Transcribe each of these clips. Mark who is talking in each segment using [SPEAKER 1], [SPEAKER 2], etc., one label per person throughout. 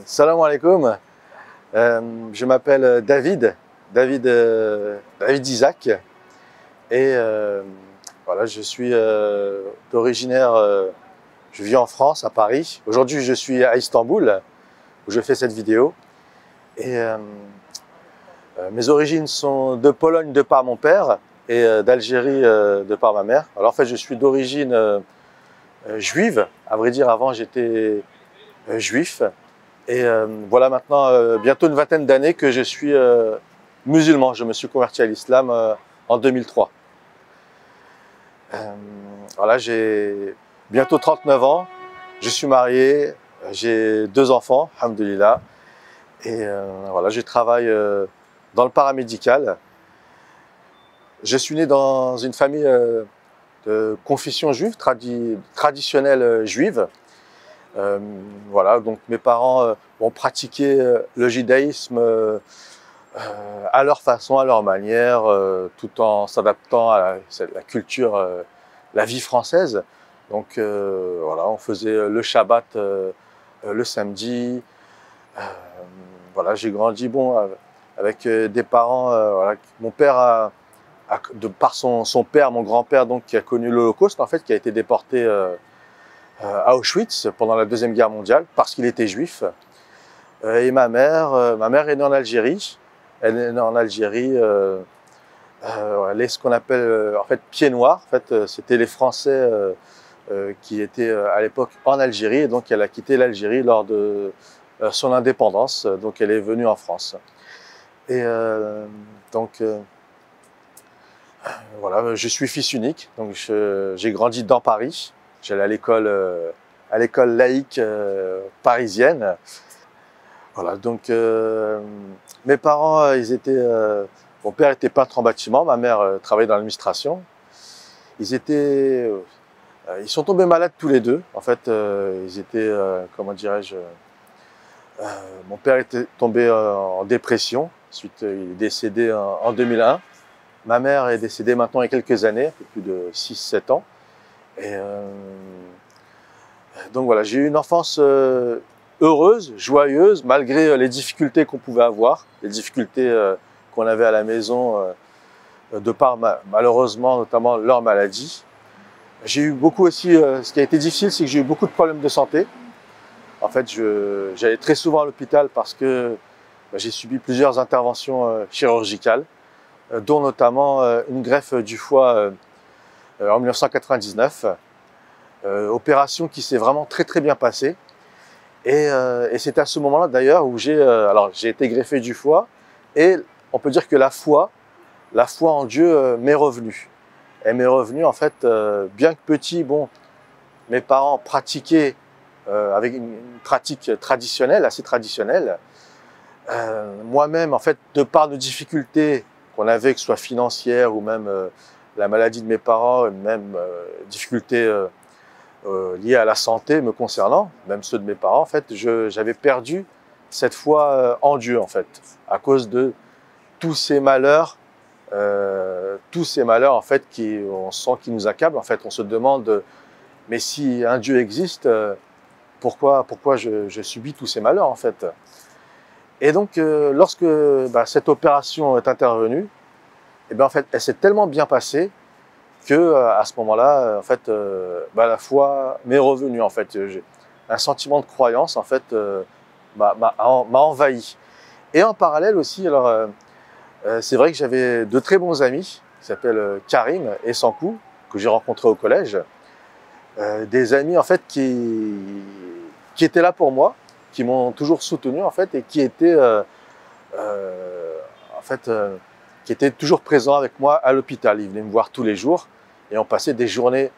[SPEAKER 1] Salam alaikum. Je m'appelle David Isaac et voilà, je suis originaire, je vis en France, à Paris. Aujourd'hui, je suis à Istanbul où je fais cette vidéo et mes origines sont de Pologne de par mon père et d'Algérie de par ma mère. Alors en fait, je suis d'origine juive. À vrai dire, avant j'étais juif. Et voilà maintenant bientôt une vingtaine d'années que je suis musulman. Je me suis converti à l'islam en 2003. Voilà, j'ai bientôt 39 ans. Je suis marié, j'ai 2 enfants, alhamdoulilah. Et voilà, je travaille dans le paramédical. Je suis né dans une famille de confession juive, traditionnelle juive. Voilà, donc mes parents ont pratiqué le judaïsme à leur façon, à leur manière, tout en s'adaptant à la culture, la vie française. Donc voilà, on faisait le Shabbat le samedi. Voilà, j'ai grandi avec des parents. Voilà, mon père de par son père, mon grand-père, donc qui a connu l'Holocauste en fait, qui a été déporté à Auschwitz pendant la Deuxième Guerre mondiale parce qu'il était juif. Et ma mère est née en Algérie. Elle est née en Algérie, elle est ce qu'on appelle en fait pieds noirs. En fait, c'était les Français qui étaient à l'époque en Algérie, et donc elle a quitté l'Algérie lors de son indépendance. Donc elle est venue en France. Et donc voilà, je suis fils unique. Donc j'ai grandi dans Paris. J'allais à l'école laïque parisienne. Voilà, donc mes parents, mon père était peintre en bâtiment, ma mère travaillait dans l'administration. Ils sont tombés malades tous les deux. En fait, ils étaient, comment dirais-je, mon père était tombé en dépression. Ensuite, il est décédé en 2001. Ma mère est décédée maintenant il y a quelques années, un peu plus de 6-7 ans. Et donc voilà, j'ai eu une enfance heureuse, joyeuse, malgré les difficultés qu'on pouvait avoir, les difficultés qu'on avait à la maison, de par malheureusement notamment leur maladie. J'ai eu beaucoup aussi, ce qui a été difficile, c'est que j'ai eu beaucoup de problèmes de santé. En fait, j'allais très souvent à l'hôpital parce que j'ai subi plusieurs interventions chirurgicales, dont notamment une greffe du foie en 1999. Opération qui s'est vraiment très bien passée. Et c'est à ce moment-là d'ailleurs où j'ai été greffé du foie, et on peut dire que la foi en Dieu m'est revenue. Elle m'est revenue en fait, bien que petit, bon, mes parents pratiquaient avec une pratique traditionnelle, assez traditionnelle. Moi-même, en fait, de par nos difficultés qu'on avait, que ce soit financières ou même la maladie de mes parents, même difficultés liées à la santé me concernant, même ceux de mes parents, en fait, j'avais perdu cette foi en Dieu, en fait, à cause de tous ces malheurs en fait, on sent qui nous accablent. En fait, on se demande, mais si un Dieu existe, pourquoi je subis tous ces malheurs, en fait. Et donc, lorsque cette opération est intervenue, et en fait, elle s'est tellement bien passée que à ce moment-là, en fait, la foi m'est revenue. En fait, un sentiment de croyance, en fait, m'a envahi. Et en parallèle aussi, alors, c'est vrai que j'avais de très bons amis qui s'appellent Karim et Sankou, que j'ai rencontrés au collège. Des amis en fait qui étaient là pour moi, qui m'ont toujours soutenu en fait, et qui étaient qui étaient toujours présents avec moi à l'hôpital. Ils venaient me voir tous les jours et on passait des journées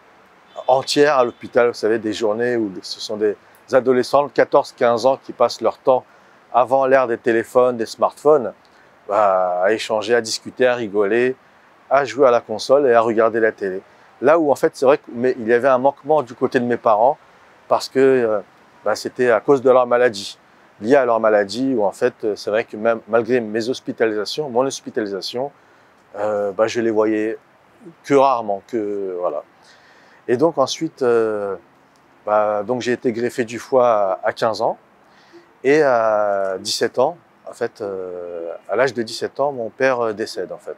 [SPEAKER 1] entières à l'hôpital. Vous savez, des journées où ce sont des adolescents de 14-15 ans qui passent leur temps avant l'ère des téléphones, des smartphones, à échanger, à discuter, à rigoler, à jouer à la console et à regarder la télé. Là où en fait c'est vrai qu'il y avait un manquement du côté de mes parents parce que c'était à cause de leur maladie, lié à leur maladie, où en fait c'est vrai que même malgré mon hospitalisation, je les voyais que rarement, voilà. Et donc ensuite, donc j'ai été greffé du foie à 15 ans. Et à 17 ans, en fait, à l'âge de 17 ans, mon père décède en fait.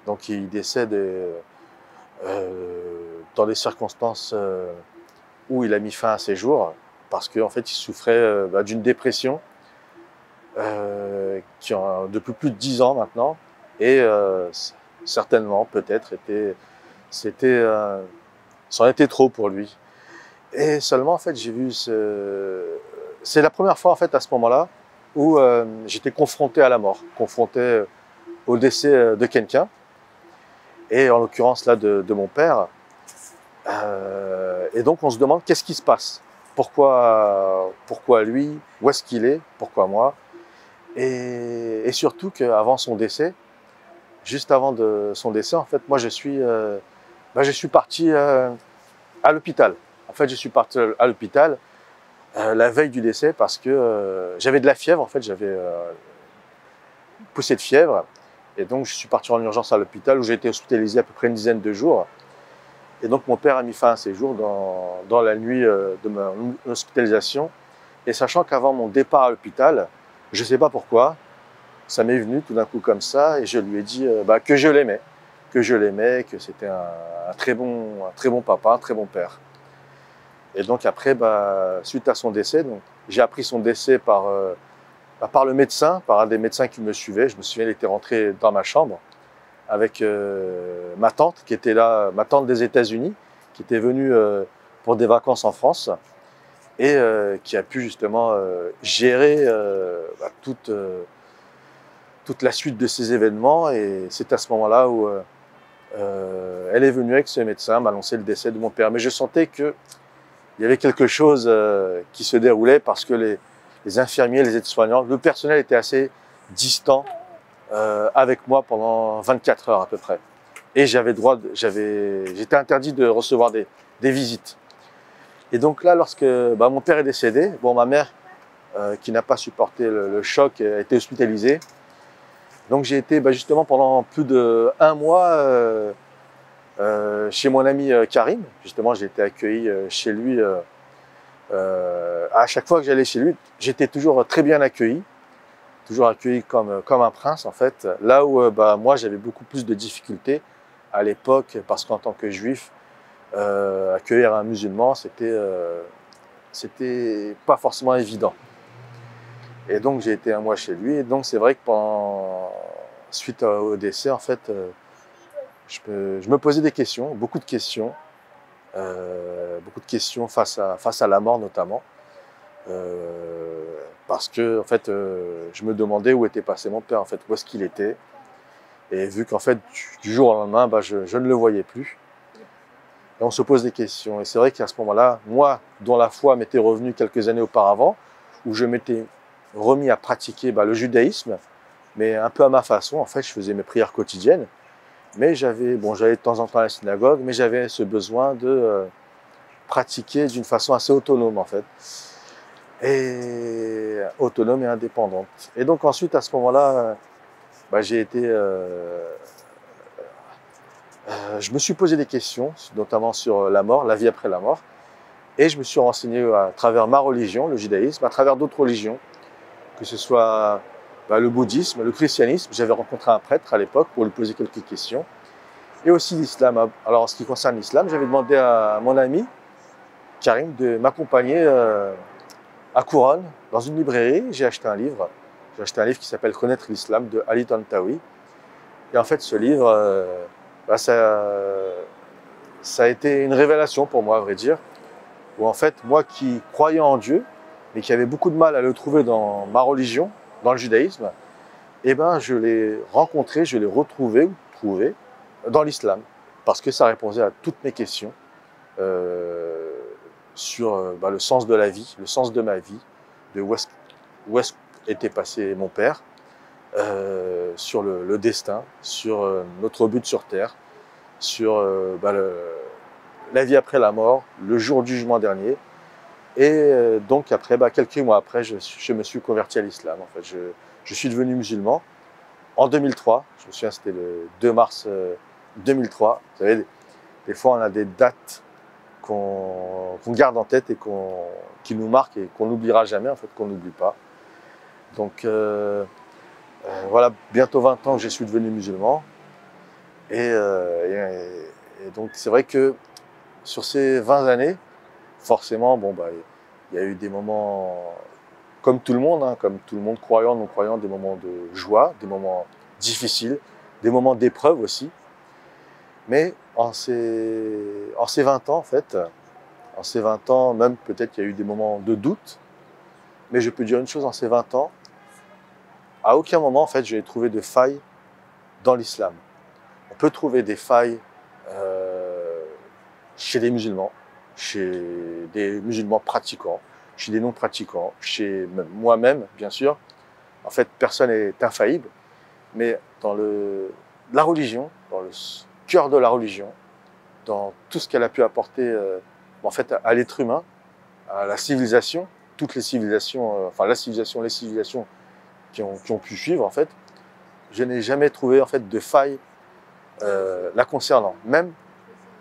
[SPEAKER 1] Donc il décède dans des circonstances où il a mis fin à ses jours parce qu'en fait il souffrait d'une dépression qui a depuis plus de 10 ans maintenant et certainement peut-être c'en était trop pour lui. Et seulement en fait j'ai vu c'est la première fois en fait à ce moment-là où j'étais confronté à la mort, confronté au décès de quelqu'un et en l'occurrence là de mon père. Et donc on se demande qu'est-ce qui se passe, pourquoi lui, où est-ce qu'il est, pourquoi moi, et surtout qu'avant son décès, juste avant son décès, en fait, moi je suis parti à l'hôpital. En fait, je suis parti à l'hôpital la veille du décès parce que j'avais de la fièvre, en fait, j'avais une poussée de fièvre, et donc je suis parti en urgence à l'hôpital où j'ai été hospitalisé à peu près une dizaine de jours. Et donc mon père a mis fin à ses jours dans la nuit de mon hospitalisation. Et sachant qu'avant mon départ à l'hôpital, je ne sais pas pourquoi, ça m'est venu tout d'un coup comme ça, et je lui ai dit que je l'aimais, que c'était un très bon papa, un très bon père. Et donc après, suite à son décès, j'ai appris son décès par le médecin, par un des médecins qui me suivait. Je me souviens, il était rentré dans ma chambre avec ma tante qui était là, ma tante des États-Unis, qui était venue pour des vacances en France et qui a pu justement gérer toute la suite de ces événements. Et c'est à ce moment-là où elle est venue avec ce médecin m'annoncer le décès de mon père. Mais je sentais qu'il y avait quelque chose qui se déroulait parce que les infirmiers, les aides-soignants, le personnel était assez distant avec moi pendant 24 heures à peu près. Et j'étais interdit de recevoir des visites. Et donc là, lorsque mon père est décédé, ma mère, qui n'a pas supporté le choc, a été hospitalisée. Donc j'ai été justement pendant plus d'1 mois chez mon ami Karim. Justement, j'ai été accueilli chez lui. À chaque fois que j'allais chez lui, j'étais toujours très bien accueilli. Toujours accueilli comme un prince en fait, là où moi j'avais beaucoup plus de difficultés à l'époque parce qu'en tant que juif, accueillir un musulman c'était pas forcément évident. Et donc j'ai été 1 mois chez lui, et donc c'est vrai que suite au décès en fait, je me posais des questions, beaucoup de questions face à la mort notamment. Parce que en fait, je me demandais où était passé mon père, en fait, où est-ce qu'il était. Et vu qu'en fait, du jour au lendemain, je ne le voyais plus. Et on se pose des questions. Et c'est vrai qu'à ce moment-là, moi, dont la foi m'était revenue quelques années auparavant, où je m'étais remis à pratiquer le judaïsme, mais un peu à ma façon. En fait, je faisais mes prières quotidiennes. Mais j'allais de temps en temps à la synagogue, mais j'avais ce besoin de pratiquer d'une façon assez autonome, en fait. Et autonome et indépendante. Et donc ensuite, à ce moment-là, j'ai été... je me suis posé des questions, notamment sur la mort, la vie après la mort. Et je me suis renseigné à travers ma religion, le judaïsme, à travers d'autres religions, que ce soit le bouddhisme, le christianisme. J'avais rencontré un prêtre à l'époque pour lui poser quelques questions. Et aussi l'islam. Alors en ce qui concerne l'islam, j'avais demandé à mon ami, Karim, de m'accompagner à Couronne, dans une librairie. J'ai acheté un livre. J'ai acheté un livre qui s'appelle Connaître l'islam de Ali Tantawi. Et en fait, ce livre, ça a été une révélation pour moi, à vrai dire. Où en fait, moi qui croyais en Dieu, mais qui avait beaucoup de mal à le trouver dans ma religion, dans le judaïsme, je l'ai rencontré, je l'ai retrouvé ou trouvé dans l'islam. Parce que ça répondait à toutes mes questions sur le sens de la vie, le sens de ma vie, de où est-ce était passé mon père, sur le destin, sur notre but sur Terre, sur la vie après la mort, le jour du jugement dernier. Et donc après, quelques mois après, je me suis converti à l'islam. En fait, je suis devenu musulman en 2003. Je me souviens, c'était le 2 mars 2003. Vous savez, des fois on a des dates qu'on garde en tête et qui nous marque et qu'on n'oubliera jamais, en fait, qu'on n'oublie pas. Donc voilà, bientôt 20 ans que je suis devenu musulman. Et donc c'est vrai que sur ces 20 années, forcément, bon, bah, il y a eu des moments comme tout le monde, hein, comme tout le monde, croyant, non croyant, des moments de joie, des moments difficiles, des moments d'épreuve aussi. Mais en ces 20 ans, en fait, en ces 20 ans, même peut-être qu'il y a eu des moments de doute, mais je peux dire une chose, en ces 20 ans, à aucun moment, en fait, j'ai trouvé de faille dans l'islam. On peut trouver des failles chez les musulmans, chez des musulmans pratiquants, chez des non-pratiquants, chez moi-même, bien sûr. En fait, personne n'est infaillible, mais dans la religion, dans le cœur de la religion, dans tout ce qu'elle a pu apporter en fait, à l'être humain, à la civilisation, toutes les civilisations, enfin la civilisation, les civilisations qui ont pu suivre, en fait, je n'ai jamais trouvé en fait, de faille la concernant. Même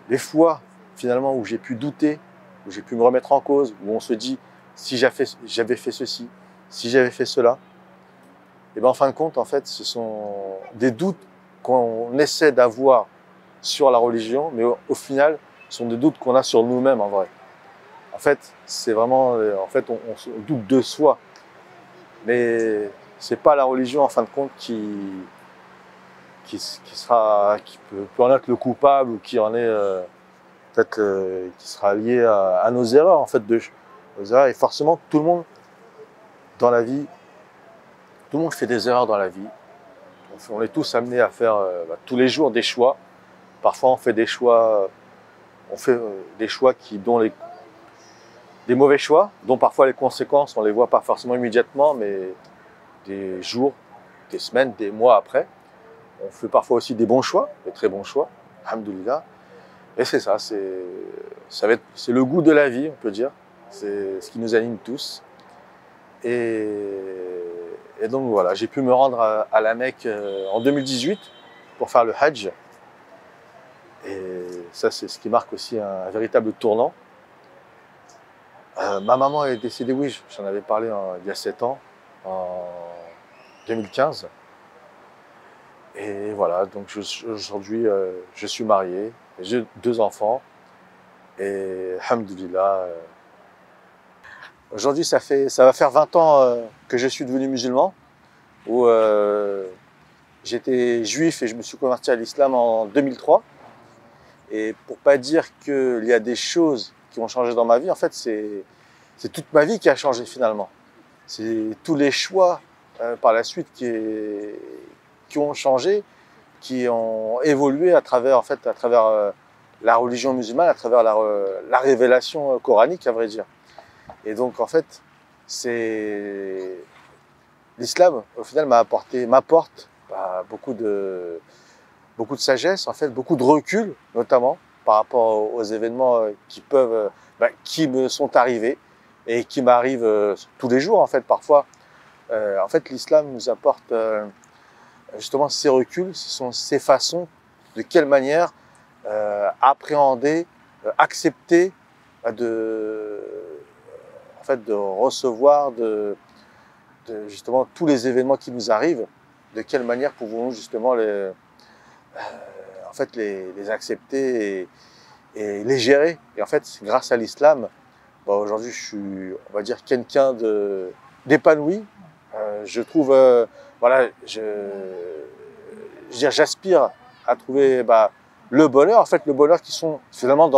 [SPEAKER 1] les fois, finalement, où j'ai pu douter, où j'ai pu me remettre en cause, où on se dit, si j'avais fait ceci, si j'avais fait cela, et bien en fin de compte, en fait, ce sont des doutes qu'on essaie d'avoir sur la religion, mais au final, ce sont des doutes qu'on a sur nous-mêmes, en vrai. En fait, c'est vraiment, en fait, on doute de soi. Mais c'est pas la religion, en fin de compte, qui peut en être le coupable ou qui en est peut-être qui sera lié à nos erreurs, en fait, nos erreurs. Et forcément, tout le monde dans la vie, tout le monde fait des erreurs dans la vie. On est tous amenés à faire tous les jours des choix. Parfois, on fait des choix, des mauvais choix, dont parfois les conséquences, on les voit pas forcément immédiatement, mais des jours, des semaines, des mois après. On fait parfois aussi des bons choix, des très bons choix, alhamdoulilah. Et c'est ça, c'est le goût de la vie, on peut dire. C'est ce qui nous anime tous. Et donc voilà, j'ai pu me rendre à la Mecque en 2018 pour faire le Hajj. Et ça, c'est ce qui marque aussi un véritable tournant. Ma maman est décédée, oui, j'en avais parlé il y a 7 ans, en 2015. Et voilà, donc aujourd'hui, je suis marié, j'ai 2 enfants. Et alhamdoulilah, aujourd'hui, ça va faire 20 ans que je suis devenu musulman, où j'étais juif et je me suis converti à l'islam en 2003. Et pour pas dire qu'il y a des choses qui ont changé dans ma vie, en fait, c'est toute ma vie qui a changé finalement. C'est tous les choix par la suite qui ont changé, qui ont évolué à travers la religion musulmane, à travers la révélation coranique, à vrai dire. Et donc, en fait, l'islam, au final, m'apporte beaucoup de sagesse, en fait, beaucoup de recul, notamment par rapport aux événements qui me sont arrivés et qui m'arrivent tous les jours, en fait, parfois. En fait, l'islam nous apporte justement ces reculs, ce sont ces façons de quelle manière appréhender, accepter de recevoir justement tous les événements qui nous arrivent, de quelle manière pouvons-nous justement les accepter et les gérer. Et en fait, grâce à l'islam, aujourd'hui, je suis, on va dire, quelqu'un d'épanoui. Je trouve, j'aspire à trouver le bonheur. En fait, le bonheur qui sont finalement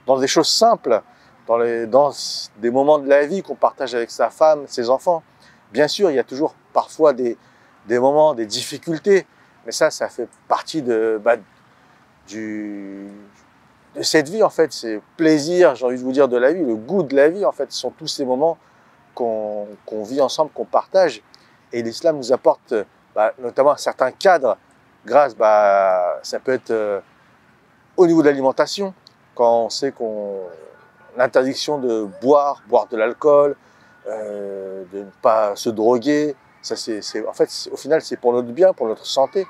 [SPEAKER 1] dans des choses simples, dans des moments de la vie qu'on partage avec sa femme, ses enfants. Bien sûr, il y a toujours parfois des moments, des difficultés, mais ça fait partie de cette vie, en fait. C'est plaisir, j'ai envie de vous dire, de la vie, le goût de la vie, en fait. Ce sont tous ces moments qu'on vit ensemble, qu'on partage. Et l'islam nous apporte notamment un certain cadre, grâce, ça peut être au niveau de l'alimentation, quand on sait l'interdiction de boire de l'alcool, de ne pas se droguer. Ça, en fait, au final, c'est pour notre bien, pour notre santé.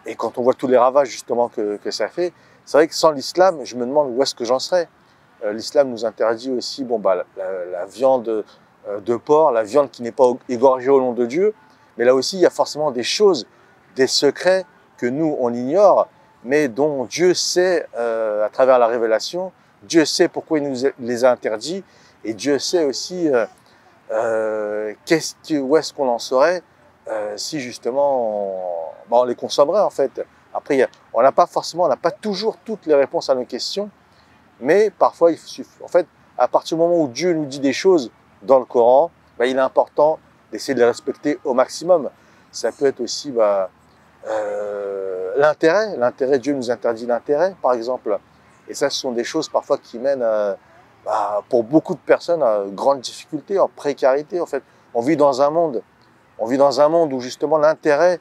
[SPEAKER 1] Et quand on voit tous les ravages justement que ça fait, c'est vrai que sans l'islam, je me demande où est-ce que j'en serais. l'islam nous interdit aussi bon, bah, la viande de porc, la viande qui n'est pas égorgée au nom de Dieu. Mais là aussi, il y a forcément des choses, des secrets que nous, on ignore, mais dont Dieu sait à travers la révélation. Dieu sait pourquoi il nous les a interdits, et Dieu sait aussi où est-ce qu'on en serait si justement on les consommerait en fait. Après, on n'a pas toujours toutes les réponses à nos questions, mais parfois, il suffit. En fait, à partir du moment où Dieu nous dit des choses dans le Coran, bah, il est important d'essayer de les respecter au maximum. Ça peut être aussi l'intérêt. L'intérêt, Dieu nous interdit l'intérêt, par exemple. Et ça, ce sont des choses parfois qui mènent, pour beaucoup de personnes, à grande difficulté, en précarité. En fait, on vit dans un monde où justement l'intérêt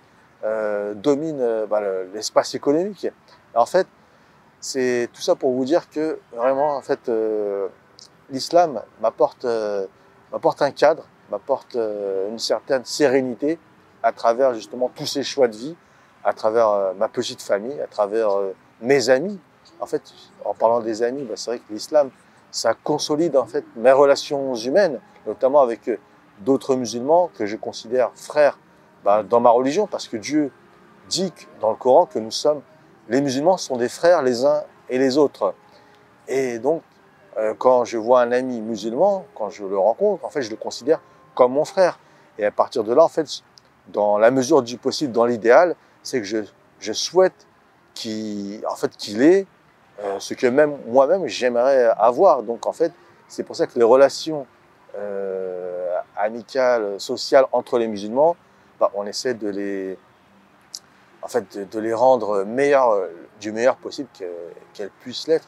[SPEAKER 1] domine l'espace économique. Et en fait, c'est tout ça pour vous dire que vraiment, en fait, l'islam m'apporte un cadre, m'apporte une certaine sérénité à travers justement tous ces choix de vie, à travers ma petite famille, à travers mes amis. En fait, en parlant des amis, bah, c'est vrai que l'islam, ça consolide en fait mes relations humaines, notamment avec d'autres musulmans que je considère frères dans ma religion, parce que Dieu dit dans le Coran que les musulmans sont des frères les uns et les autres. Et donc, quand je vois un ami musulman, quand je le rencontre, en fait, je le considère comme mon frère. Et à partir de là, en fait, dans la mesure du possible, dans l'idéal, c'est que je souhaite qu'il ait ce que même moi-même j'aimerais avoir. Donc, en fait, c'est pour ça que les relations amicales, sociales entre les musulmans, on essaie de les rendre meilleures, du meilleur possible qu'elles puissent l'être.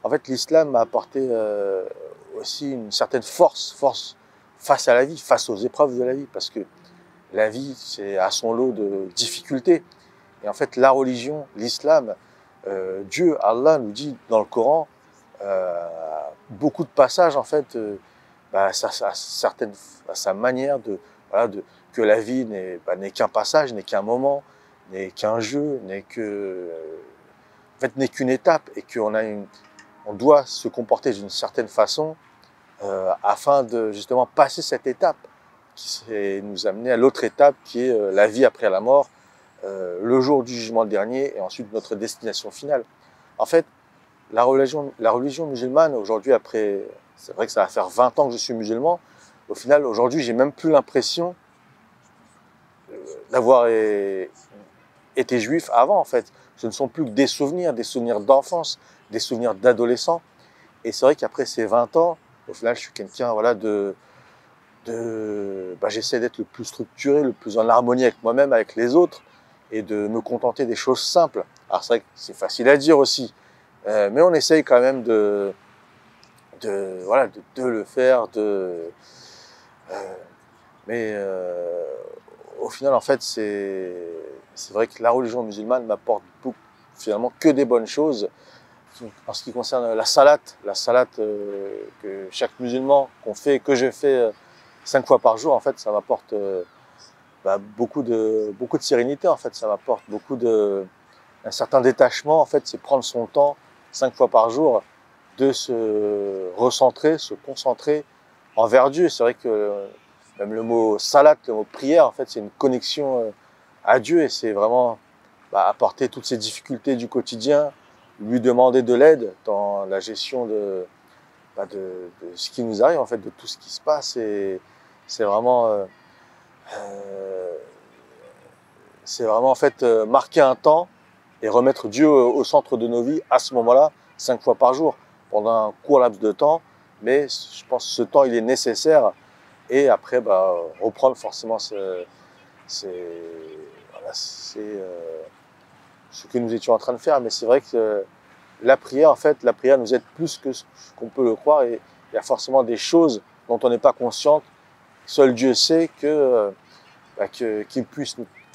[SPEAKER 1] En fait, l'islam m'a apporté aussi une certaine force face à la vie, face aux épreuves de la vie, parce que la vie, c'est à son lot de difficultés. Et en fait, la religion, l'islam, Dieu, Allah nous dit dans le Coran, beaucoup de passages, en fait, à sa manière que la vie n'est qu'un passage, n'est qu'un moment, n'est qu'un jeu, n'est qu'une étape, et on doit se comporter d'une certaine façon afin de justement passer cette étape qui nous amener à l'autre étape qui est la vie après la mort, le jour du jugement dernier et ensuite notre destination finale. En fait, la religion musulmane aujourd'hui, c'est vrai que ça va faire 20 ans que je suis musulman, au final aujourd'hui j'ai même plus l'impression d'avoir été juif avant en fait. Ce ne sont plus que des souvenirs d'enfance, des souvenirs d'adolescent. Et c'est vrai qu'après ces 20 ans, au final, je suis quelqu'un j'essaie d'être le plus structuré, le plus en harmonie avec moi-même, avec les autres, et de me contenter des choses simples. Alors c'est vrai que c'est facile à dire aussi, mais on essaye quand même de le faire, au final, en fait, c'est vrai que la religion musulmane m'apporte finalement que des bonnes choses. En ce qui concerne la salat que chaque musulman que je fais 5 fois par jour, en fait, ça m'apporte beaucoup de sérénité. En fait, ça m'apporte un certain détachement. En fait, c'est prendre son temps 5 fois par jour de se recentrer, se concentrer envers Dieu. C'est vrai que même le mot salat, le mot prière, en fait, c'est une connexion à Dieu, et c'est vraiment apporter toutes ces difficultés du quotidien, lui demander de l'aide dans la gestion de ce qui nous arrive, en fait, de tout ce qui se passe. Et c'est vraiment en fait marquer un temps et remettre Dieu au centre de nos vies à ce moment-là, 5 fois par jour, pendant un court laps de temps. Mais je pense que ce temps, il est nécessaire. Et après, reprendre forcément ce que nous étions en train de faire. Mais c'est vrai que la prière nous aide plus que ce qu'on peut le croire. Et il y a forcément des choses dont on n'est pas conscient. Seul Dieu sait qu'il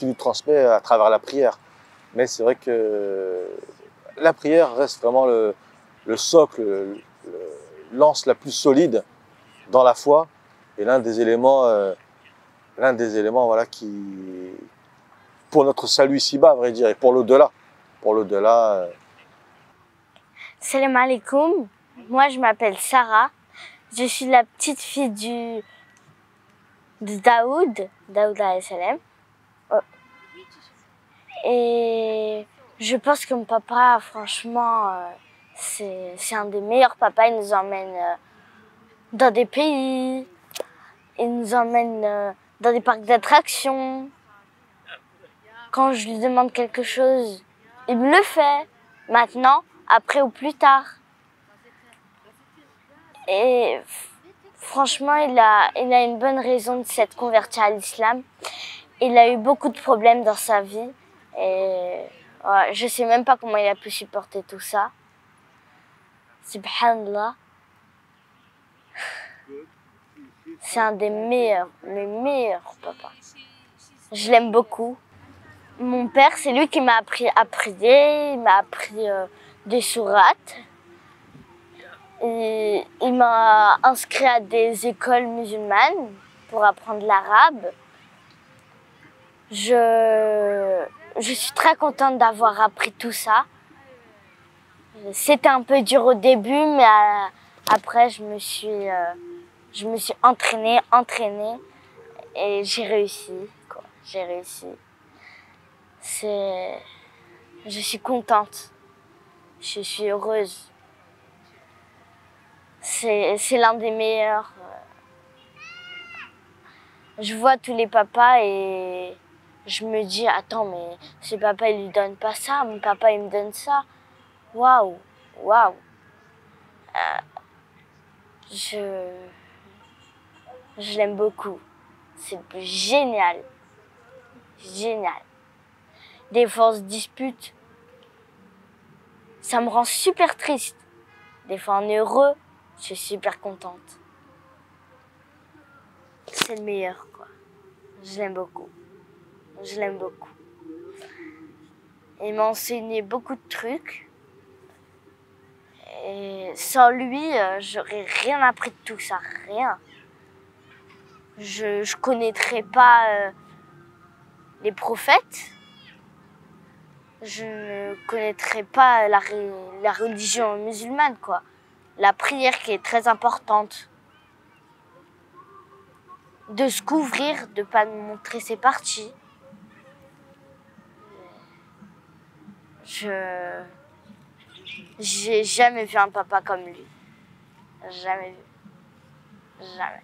[SPEAKER 1] nous transmet à travers la prière. Mais c'est vrai que la prière reste vraiment le socle, l'anse la plus solide dans la foi, et l'un des éléments qui, pour notre salut ici-bas, à vrai dire, et pour l'au-delà.
[SPEAKER 2] Salam alaikum, moi je m'appelle Sarah, je suis la petite fille de Daoud alayhi salam. Et je pense que mon papa, franchement, c'est un des meilleurs papas. Il nous emmène dans des pays, il nous emmène dans des parcs d'attractions. Quand je lui demande quelque chose, il me le fait, maintenant, après ou plus tard. Et franchement, il a une bonne raison de s'être converti à l'islam. Il a eu beaucoup de problèmes dans sa vie. Et ouais, je sais même pas comment il a pu supporter tout ça. Subhanallah. C'est un des meilleurs, mes meilleurs papas. Je l'aime beaucoup. Mon père, c'est lui qui m'a appris à prier, il m'a appris des sourates. Et il m'a inscrit à des écoles musulmanes pour apprendre l'arabe. Je suis très contente d'avoir appris tout ça. C'était un peu dur au début, mais après je me suis entraînée et j'ai réussi, quoi. J'ai réussi. Je suis contente. Je suis heureuse. C'est l'un des meilleurs. Je vois tous les papas et je me dis, attends, mais ce papa, il lui donne pas ça, mon papa, il me donne ça. Waouh, waouh. Je l'aime beaucoup. C'est génial. Génial. Des fois, on se dispute. Ça me rend super triste. Des fois, on est heureux. Je suis super contente. C'est le meilleur, quoi. Je l'aime beaucoup. Je l'aime beaucoup. Il m'a enseigné beaucoup de trucs. Et sans lui, j'aurais rien appris de tout ça. Rien. Je connaîtrais pas les prophètes. Je ne connaîtrais pas la religion musulmane, quoi. La prière qui est très importante. De se couvrir, de ne pas nous montrer ses parties. J'ai jamais vu un papa comme lui. Jamais vu. Jamais.